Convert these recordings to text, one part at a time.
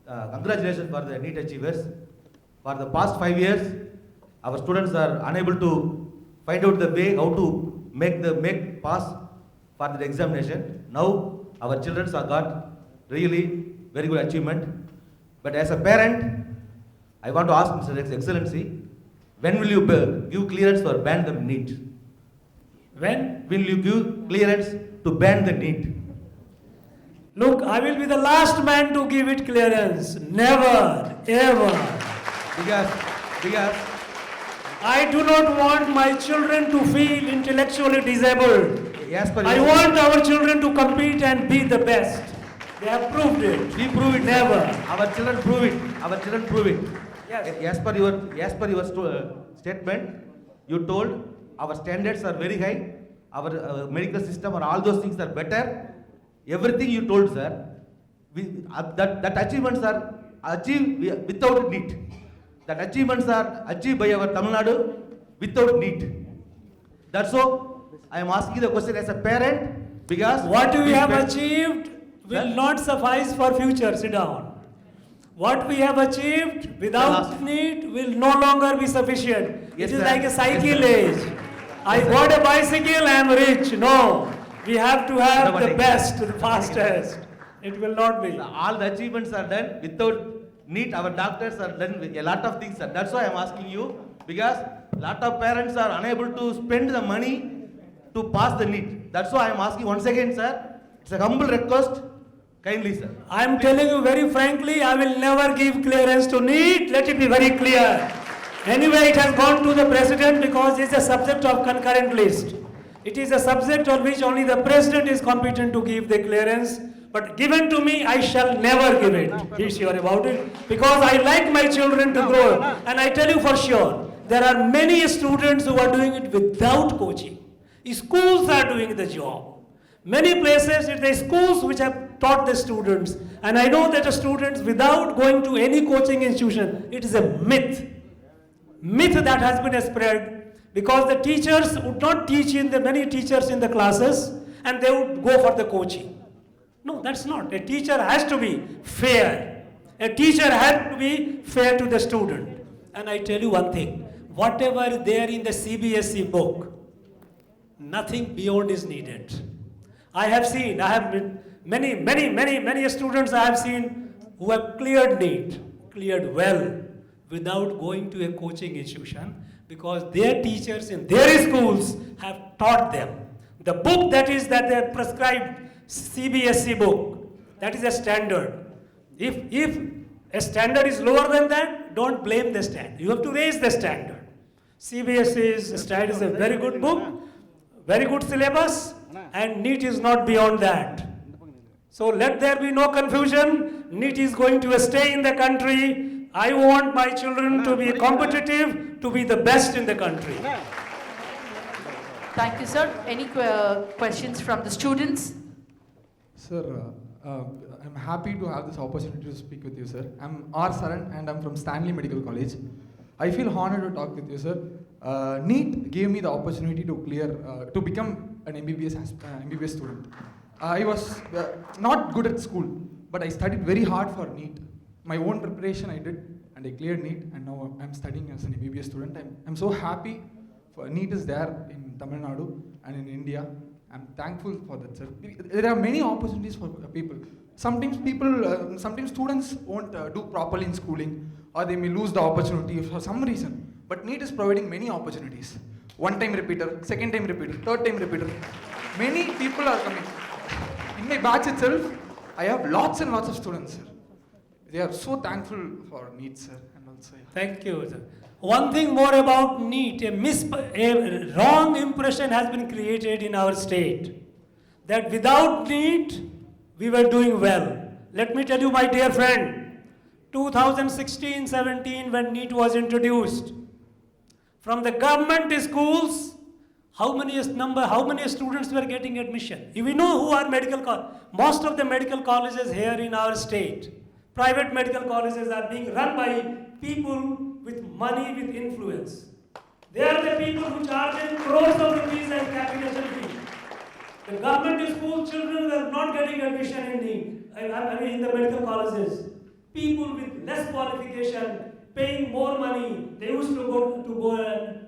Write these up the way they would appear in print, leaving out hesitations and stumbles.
Congratulations for the NEET achievers. For the past 5 years, our students are unable to find out the way how to make pass for the examination. Now our children have got really very good achievement. But as a parent, I want to ask Mr. Excellency, when will you give clearance for ban the NEET? When will you give clearance to ban the NEET? Look, I will be the last man to give it clearance. Never, ever. Because I do not want my children to feel intellectually disabled. I your, want our children to compete and be the best. They have proved it. we prove it. Never. Our children prove it. Our children prove it. Yes. As per your statement, you told our standards are very high. Our medical system and all those things are better. Everything you told, sir. That achievements are achieved without NEET. That achievements are achieved by our Tamil Nadu without NEET. That's so I am asking the question as a parent because what we have achieved will not suffice for future. Sit down. What we have achieved without NEET will no longer be sufficient. Yes, it is sir. like a cycle age. I bought a bicycle, I am rich. No. We have to have the best, the fastest. It will not be. All the achievements are done without NEET. Our doctors are done with a lot of things, sir. That's why I'm asking you, because a lot of parents are unable to spend the money to pass the NEET. That's why I'm asking once again, sir. It's a humble request. Kindly, sir. I'm telling you very frankly, I will never give clearance to NEET. Let it be very clear. Anyway, it has gone to the president because it's a subject of concurrent list. It is a subject on which only the president is competent to give the clearance. But given to me, I shall never give it. Be sure about it. Because I like my children to grow. And I tell you for sure, there are many students who are doing it without coaching. Schools are doing the job. Many places, it is schools which have taught the students. And I know that the students, without going to any coaching institution, it is a myth. Myth that has been spread. Because the teachers would not teach many teachers in the classes, and they would go for the coaching. No, that's not. A teacher has to be fair. A teacher has to be fair to the student. And I tell you one thing, whatever is there in the CBSE book, nothing beyond is needed. I have many students I have seen who have cleared NEET, cleared well, without going to a coaching institution, because their teachers in their schools have taught them. The book that they have prescribed, CBSE book, that is a standard. If a standard is lower than that, don't blame the standard. You have to raise the standard. CBSE's standard is a very good book, very good syllabus, and NEET is not beyond that. So let there be no confusion. NEET is going to stay in the country. I want my children to be competitive, to be the best in the country. Thank you, sir. Any questions from the students? Sir, I'm happy to have this opportunity to speak with you, sir. I'm R. Saran and I'm from Stanley Medical College. I feel honored to talk with you, sir. NEET gave me the opportunity to become an MBBS student. I was not good at school, but I studied very hard for NEET. My own preparation I did, and I cleared NEET, and now I'm studying as an MBBS student. I'm so happy for NEET is there in Tamil Nadu and in India. I'm thankful for that, sir. There are many opportunities for people. Sometimes students won't do properly in schooling, or they may lose the opportunity for some reason. But NEET is providing many opportunities. One-time repeater, second-time repeater, third-time repeater. Many people are coming. In my batch itself, I have lots and lots of students, sir. They are so thankful for NEET, sir. And also, yeah. Thank you, sir. One thing more about NEET, a wrong impression has been created in our state that without NEET, we were doing well. Let me tell you, my dear friend, 2016-17 when NEET was introduced, from the government schools, how many students were getting admission? We know who are most of the medical colleges here in our state. Private medical colleges are being run by people with money, with influence. They are the people who charge crores of rupees as capitation fee. The government school children were not getting admission in NEET, in the medical colleges. People with less qualification, paying more money, they used to go and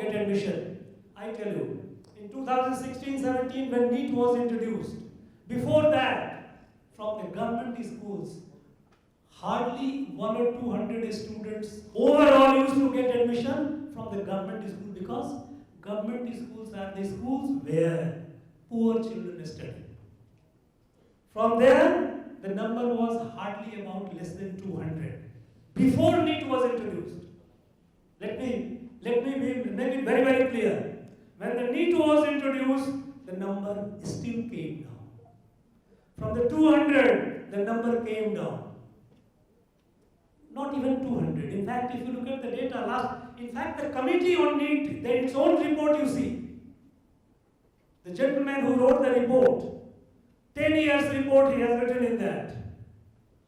get admission. I tell you, in 2016-17 when NEET was introduced, before that, from the government schools, hardly 100 or 200 students overall used to get admission from the government school, because government schools are the schools where poor children study. From there, the number was hardly about less than 200. Before NEET was introduced. Let me make it very, very clear. When the NEET was introduced, the number still came down. From the 200, the number came down. Not even 200. In fact, if you look at the data in fact, the committee on NEET, its own report you see. The gentleman who wrote the report, 10 years report he has written in that.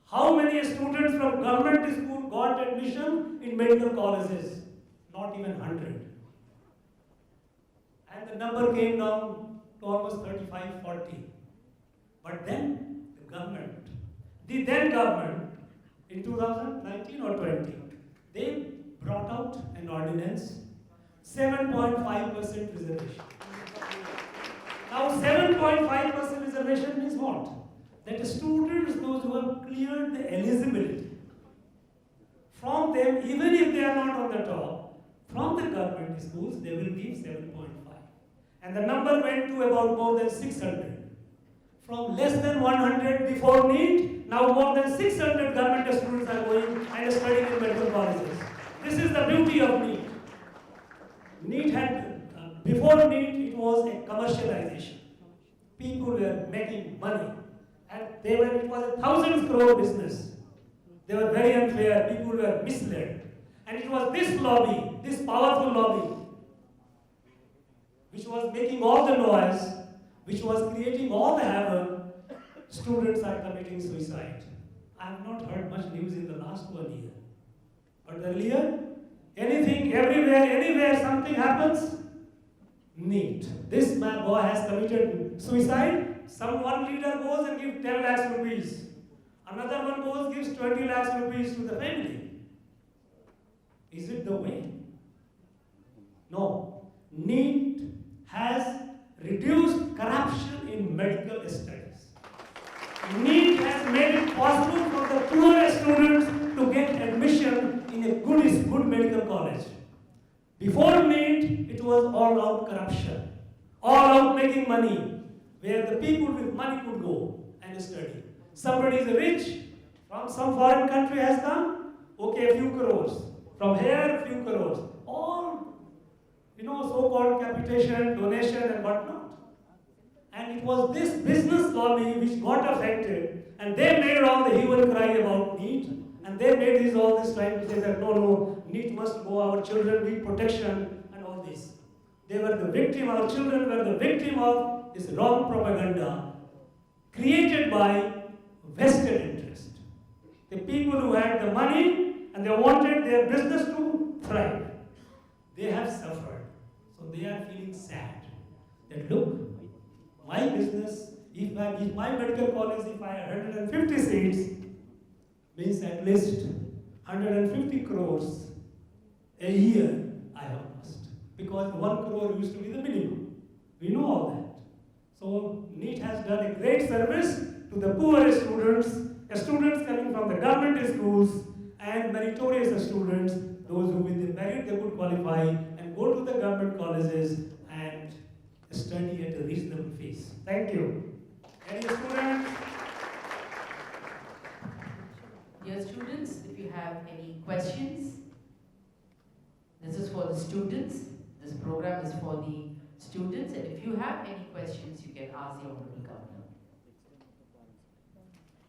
How many students from government school got admission in medical colleges? Not even 100. And the number came down to almost 35, 40. But then the then government, in 2019 or 20, they brought out an ordinance, 7.5% reservation. Now 7.5% reservation means what? That the students, those who have cleared the eligibility, from them, even if they are not on the top, from the government schools, they will give 7.5. And the number went to about more than 600. From less than 100 before NEET, now more than 600 government students are going and studying in medical colleges. This is the beauty of NEET. Before NEET, it was a commercialization. People were making money. And it was a 1,000 crore business. They were very unfair, people were misled. And it was this lobby, this powerful lobby, which was making all the noise, which was creating all the havoc. Students are committing suicide. I have not heard much news in the last 1 year. But earlier, anything, everywhere, anywhere something happens, NEET. This boy has committed suicide. One leader goes and gives 10 lakhs rupees. Another one goes gives 20 lakhs rupees to the family. Is it the way? No. NEET has reduced corruption in medical studies. NEET has made it possible for the poor students to get admission in a good medical college. Before NEET, it was all out corruption, all out making money, where the people with money could go and study. Somebody is rich, from some foreign country has come, okay, a few crores. From here, a few crores. All, so-called capitation, donation and whatnot. And it was this business lobby which got affected, and they made all the hue and cry about NEET, and they made all this trying to say that no, NEET must go, our children need protection, and all this. They were the victim, our children were the victim of this wrong propaganda created by vested interest. The people who had the money and they wanted their business to thrive, they have suffered. So they are feeling sad that look, my business, if my medical college, if I have 150 seats, means at least 150 crores a year I have lost. Because 1 crore used to be the minimum. We know all that. So NEET has done a great service to the poor students coming from the government schools, and meritorious students, those who with the merit they could qualify and go to the government colleges and study at a reasonable fees. Thank you. Any students? Dear students, if you have any questions, this is for the students. This program is for the students, and if you have any questions, you can ask the Honorable Governor.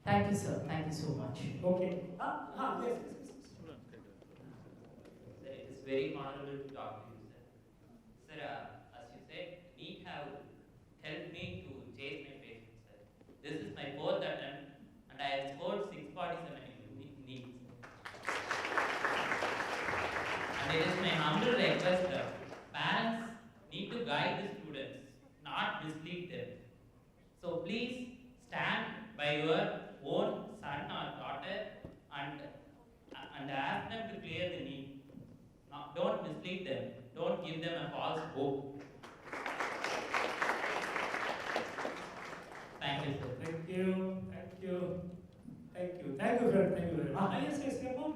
Thank you, sir. Thank you so much. Okay. Yes. Sir, it is very honorable to talk to you, sir. Sir, as you said, NEET have helped me to chase my patients, sir. This is my 4th attempt, and I have scored 647 in NEET. And it is my humble request, parents need to guide the students, not mislead them. So please stand by your own son or daughter and ask them to clear the NEET. Don't mislead them. Don't give them a false hope. Thank you, sir. Thank you, thank you, thank you, thank you, friend, thank you very much. Yes, yes, come on.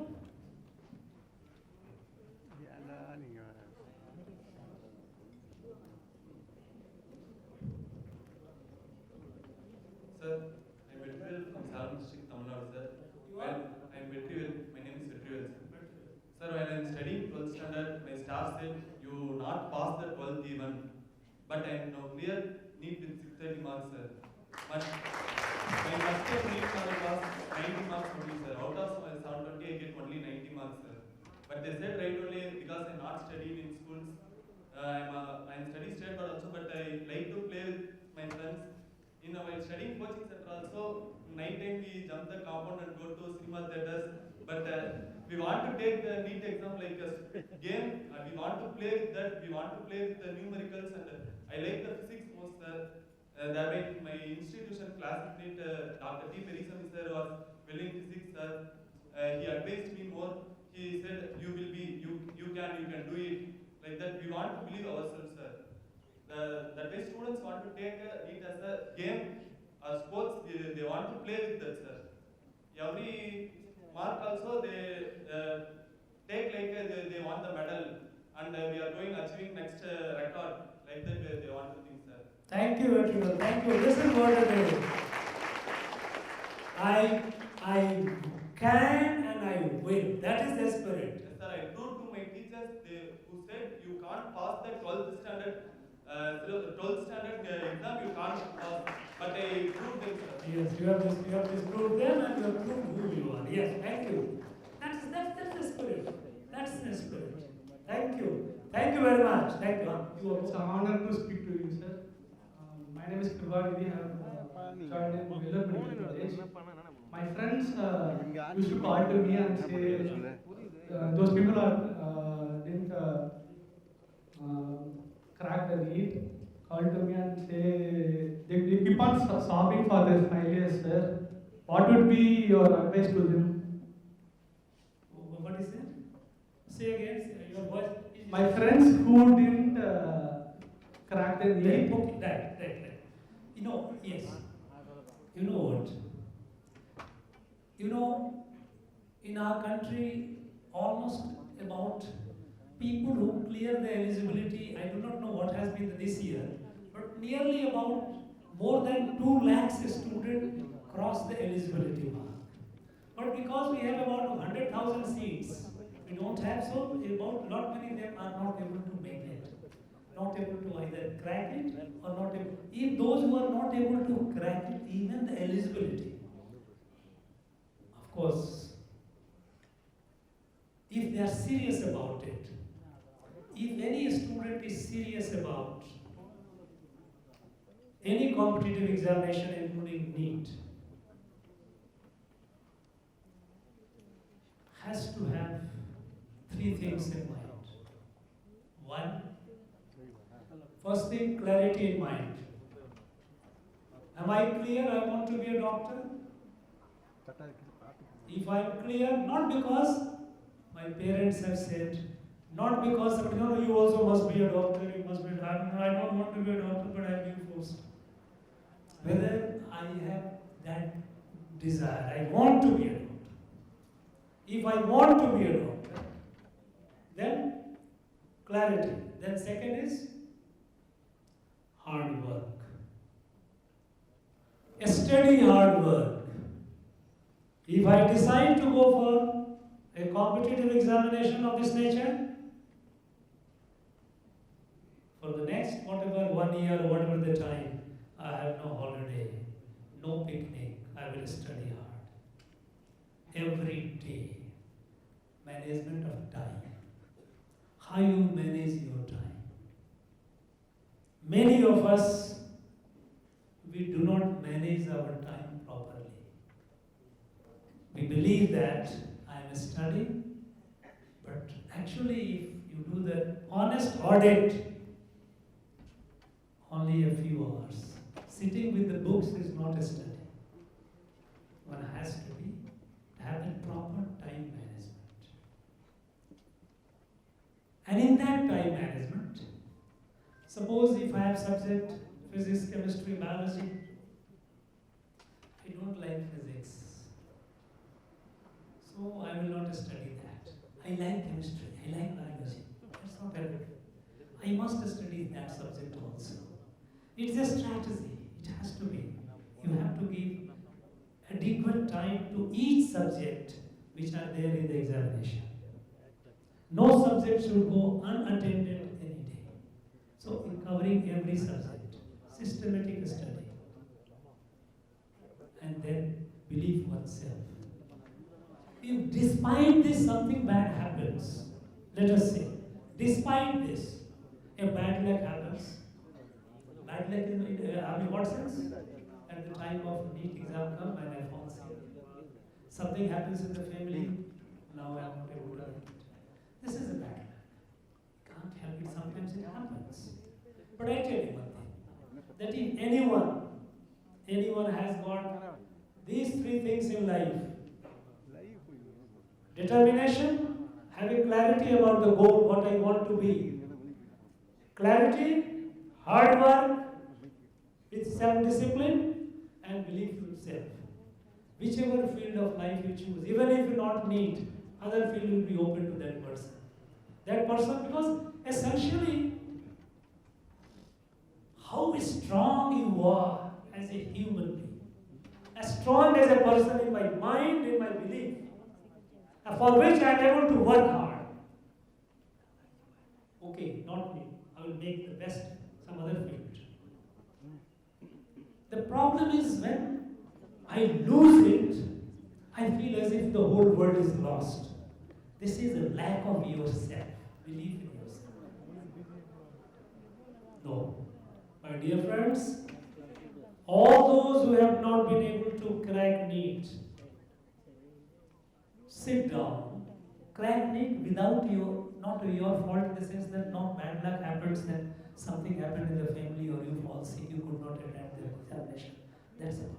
Sir, I'm Vetrivel from Salam district, Tamil Nadu, sir. I'm Vetrivel. My name is Vetrivel, sir. Sir, when I'm studying 12th standard, my staff said you not pass the 12th even. But I am now clear NEET with 630 marks, sir. But my first time NEET was 90 marks only, sir. Out of 720, I get only 90 marks, sir. But they said right only because I'm not studying in schools. I'm studying state board also, but I like to play with my friends. While studying coaching center also, night time we jump the compound and go to cinema theaters. But we want to take the NEET exam like a game. We want to play with that. We want to play with the numericals, and I like the physics most, sir. That way in my institution class NEET, Dr. T. Perisam sir was well in physics, sir. He advised me more. He said you can do it. Like that, we want to believe ourselves, sir. That way students want to take it as a game, sports, they want to play with that, sir. Every mark also they take like they want the medal, and we are going achieving next record. Like that they want to think, sir. Thank you, Vetrivel. Thank you. Listen what I do. I can and I will. That is the spirit. Yes, sir. I proved to my teachers who said you can't pass the 12th standard. 12th standard exam you can't pass, but I proved them, sir. Yes, you have disproved them and you have proved who you are. Yes, thank you. That's the spirit. That's the spirit. Thank you. Thank you very much. Thank you. It's an honor to speak to you, sir. My name is Ravi. I have joined in Miller Medical College. My friends used to call to me and say those people didn't crack the NEET. Call to me and say they keep on sobbing for their failures, sir. What would be your advice to them? What is it? Say again. Your voice. My friends who didn't crack the NEET. Okay, right. Yes. You know what? In our country, almost about people who clear the eligibility, I do not know what has been this year, but nearly about more than 2 lakhs students cross the eligibility mark. But because we have about 100,000 seats, we don't have, so about not many of them are not able to make it. Not able to either crack it or not able. If those who are not able to crack it, even the eligibility, of course, if they are serious about it, if any student is serious about any competitive examination, including NEET, has to have 3 things in mind. One, first thing, clarity in mind. Am I clear I want to be a doctor? If I am clear, not because my parents have said, not because you also must be a doctor, you must be. I don't want to be a doctor, but I am being forced. Whether I have that desire, I want to be a doctor. If I want to be a doctor, then clarity. Then second is hard work. A steady hard work. If I decide to go for a competitive examination of this nature, for the next whatever 1 year, whatever the time, I have no holiday, no picnic, I will study hard. Every day. Management of time. How you manage your time. Many of us, we do not manage our time properly. We believe that I am studying, but actually if you do the honest audit, only a few hours. Sitting with the books is not a study. One has to have the proper time management. in that time management, suppose if I have subject physics, chemistry, biology, I don't like physics, so I will not study that. I like chemistry, I like biology. That's not helpful. I must study that subject also. It's a strategy. It has to be. You have to give adequate time to each subject which are there in the examination. No subject should go unattended any day. So, in covering every subject, systematic study, and then believe oneself. If despite this something bad happens, let us say, despite this, a bad luck happens. Bad luck in what sense? At the time of NEET exam come and I fall sick. Something happens in the family, now I am not able to write it. This is a bad luck. Can't help it, sometimes it happens. But I tell you one thing, that if anyone has got these three things in life, determination, having clarity about the goal, what I want to be, clarity, hard work, with self-discipline, and belief in self. Whichever field of life you choose, even if you not NEET, other field will be open to that person. That person, because essentially, how strong you are as a human being, as strong as a person in my mind, in my belief, for which I am able to work hard. Okay, not me. I will make the best some other field. The problem is when I lose it, I feel as if the whole world is lost. This is a lack of yourself. Believe in yourself. No. My dear friends, all those who have not been able to crack NEET, sit down, crack NEET without not your fault in the sense that not bad luck happens, that something happened in the family or you fall sick, you could not attend the examination. That's it.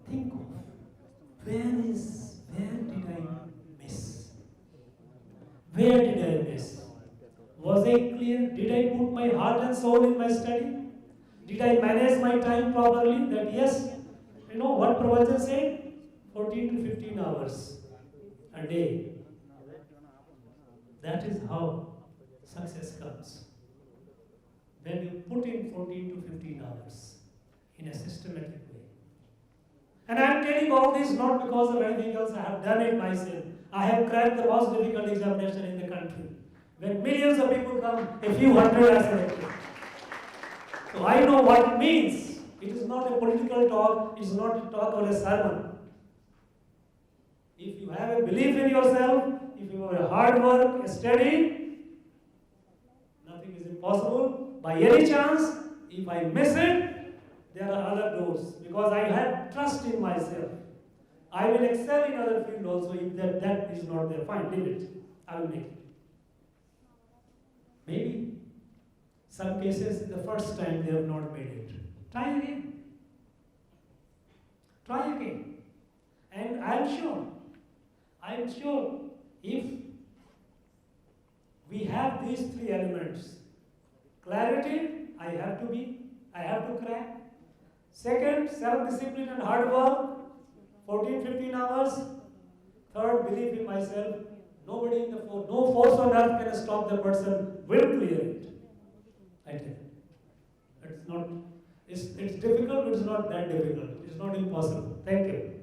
Think of where did I miss? Where did I miss? Was I clear? Did I put my heart and soul in my study? Did I manage my time properly? That yes, you know what Pravachan said? 14 to 15 hours a day. That is how success comes. When you put in 14 to 15 hours in a systematic way. And I am telling all this not because of anything else, I have done it myself. I have cracked the most difficult examination in the country. When millions of people come, a few hundred are selected. So I know what it means. It is not a political talk, it is not a talk or a sermon. If you have a belief in yourself, if you have a hard work, a study, nothing is impossible. By any chance, if I miss it, there are other doors. Because I have trust in myself. I will excel in other field also. If that is not there, fine, leave it. I will make it. Maybe some cases the first time they have not made it. Try again. Try again. And I am sure if we have these three elements, clarity, I have to crack. Second, self-discipline and hard work, 14, 15 hours. Third, belief in myself. Nobody in no force on earth can stop the person, will clear it. I tell you. It's difficult, but it's not that difficult. It's not impossible. Thank you.